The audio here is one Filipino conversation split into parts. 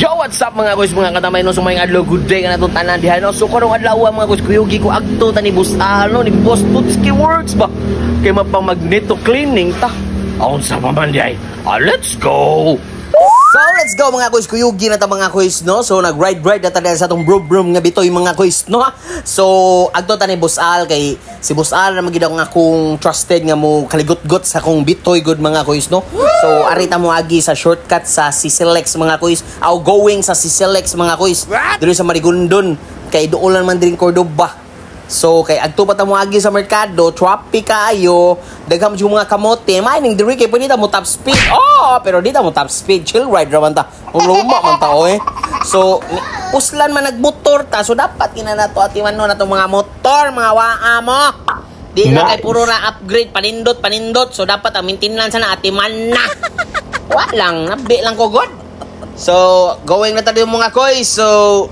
Yo, what's up mga guys, mga katamay no, sumayang adlaw, good day ka na itong tanan dihan no. So karong adlaw mga guys, kuyugi ko agto ta ni Boss Al no, ni Boss Tutski Works ba kay mapang magneto cleaning ta. Aun sa paman diay. Let's go. So let's go mga guys, kuyugi na ta mga guys no. So nag-ride na ta sa atong brum nga bitoy mga guys no. So agto ta ni Boss Al kay si Boss Al na magid nga akong trusted nga mo kaligot-got sa akong bitoy good mga guys no. So arita mo agi sa shortcut sa Sisilex mga guys. Going sa Sisilex mga guys. Dito sa Marigondon kay duolan man din Cordoba. So kay agto pa ta mo agi sa merkado, traffic kaayo, daghang mo mga kamote, mining diri kay pwede ta mo top speed. Pero di ta mo top speed, chill ride ra man ta. Luma man ta oy. So uslan man nagmotor ta, so dapat kina nato atiman no natong mga motor, mga waa mo. Di na kay puro na upgrade panindot. So dapat ang maintenance na atiman na. Walang nabi lang ko god. So going na tayo mga koy. So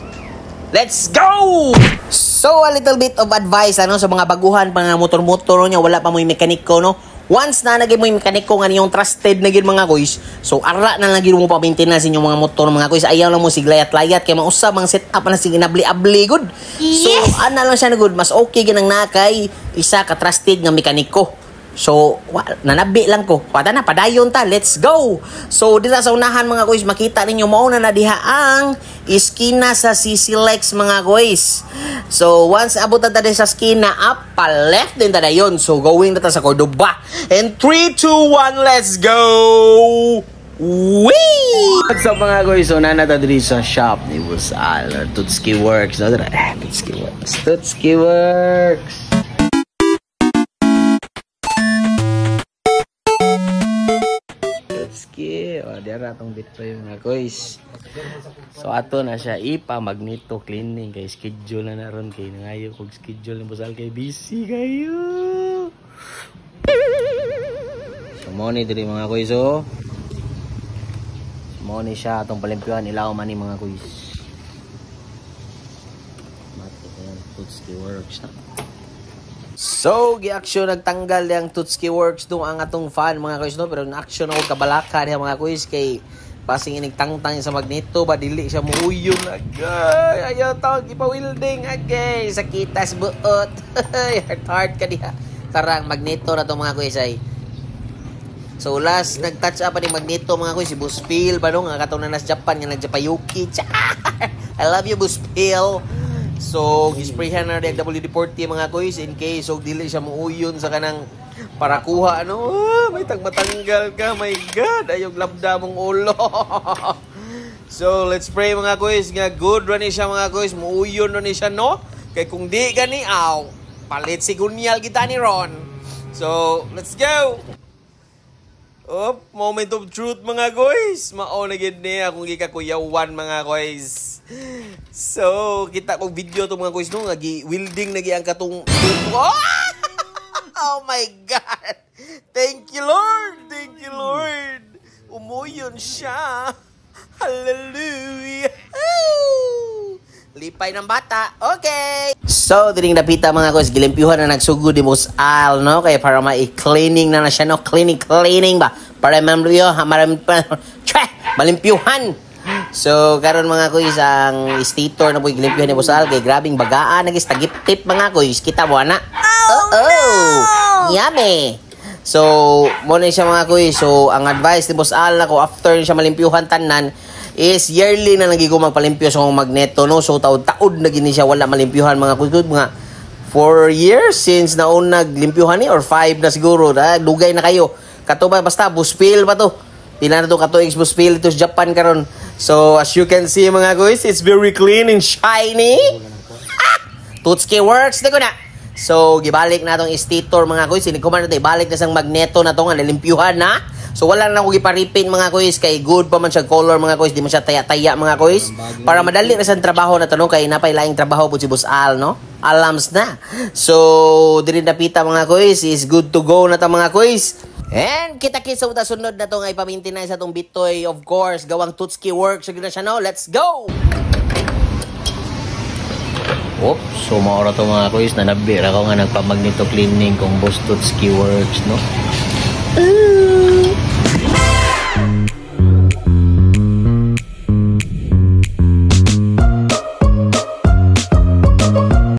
let's go! So, a little bit of advice ano, sa mga baguhan pa nga motor-motor niya, wala pa mo yung mekaniko, no? Once na naging mo yung mekaniko nga yung trusted na gid mga guys, so ara na lang gid mo pa maintenance inyong mga motor mga guys. Ayaw lang mo siglayat-layat kay mausab ang setup na sige nabli-abli good. Yes. So, ana lang siya na good, mas okay ginang nakay isa ka trusted nga mekaniko. So, nanabi lang ko. Pata na, padayon ta. Let's go! So, dito sa unahan mga guys, makita ninyo mauna na diha ang iskina sa Sisilex mga guys. So, once abot na tayo sa skina, up, pa-left din tayo yun. So, going na tayo sa Cordoba. And 3, 2, 1, let's go! Whee! What's up mga guys? So, nanata dito sa shop ni Boss Al, Tutski Works. Tutski Works. Tutski Works. Diyan atong bitoy mga guys. So ato na siya ipa-magneto cleaning kay schedule na naron kay nangayo kog schedule ni Boss Al kay busy kayo. So mo ni diri mga guys oh. Mo ni siya atong palimpyuhan ilaw man ni mga guys. Mati yan Tutski Works ha. So, gi-action nagtanggal yung Tutski Works doon ang atong fan mga guys no, pero na-action ako kabalaka niya mga guys kay pasing inigtangtang sa magneto ba dili siya muuyon agay ayaw tawag ipa-wielding agay sakitas buot hard ka diha karang magneto na to mga guys ay. So last nag-touch up ni magneto mga guys si Boss Phil ba no nga katong na nas Japan nga nag-Japayuki. I love you Boss Phil. So, gisprayhan na rin WD-40 mga guys in case so dili siya muuyon sa kanang para kuha ano. May matanggal ka, my god, ayog labda mong ulo. So, let's pray mga guys nga good rin siya mga guys, muuyon rin siya no. Kay kung di gani palit si Gunyal kita ni Ron. So, let's go. Moment of truth mga guys. Mao na gid ni akong gikakuyawan mga guys. So, kita kong video to mga guys no, nagi-wielding nagi ang katong oh my god. Thank you Lord. Thank you Lord. Umuyon siya. Hallelujah. Lipay ng bata. Okay. So, diring napita mga guys, gilimpyuhan na nagsugod ni Boss Al no, kaya para ma-cleaning na siya no, cleaning ba? Para membryo, malimpyuhan. So, karon mga kuys, ang stator na po gilimpyuhan ni Boss Al kay grabing bagaan, nagistagip-tip mga kuys. Kita mo na? No! Yummy! So, muna siya mga kuys. So, ang advice ni Boss Al na ko after siya malimpyuhan tanan is yearly na nagiging magpalimpyo sa magneto no. So, taod-taod na gini siya wala malimpyuhan mga kuys. Mga 4 years since naon naglimpyuhan ni or 5 na siguro. Dugay na kayo. Kato ba basta Boss Phil pa to. Pila na to kato Boss Phil ito sa Japan karon. So, as you can see mga guys, it's very clean and shiny. Tutski Works na ko na. So, gibalik na itong stator mga guys. Sinikuman na ito, ibalik na sang magneto na ito nga, nalimpyuhan na. So, wala na ako giparipin mga guys. Kay good pa man siya color mga guys. Di man siya taya-taya mga guys. Para madali na sa trabaho na ito, no? Kaya napailaing trabaho po si Boss Al, no? Alams na. So, diri napita mga guys, is good to go na ito mga guys. And kita-kits sa sunod na ito nga ipamintinay sa itong bitoy. Of course, gawang Tutski Works. Sige na siya, no? Let's go! So maura to mga guys. Nanabira ko nga nagpamagneto cleaning kung Boss Tutski Works, no?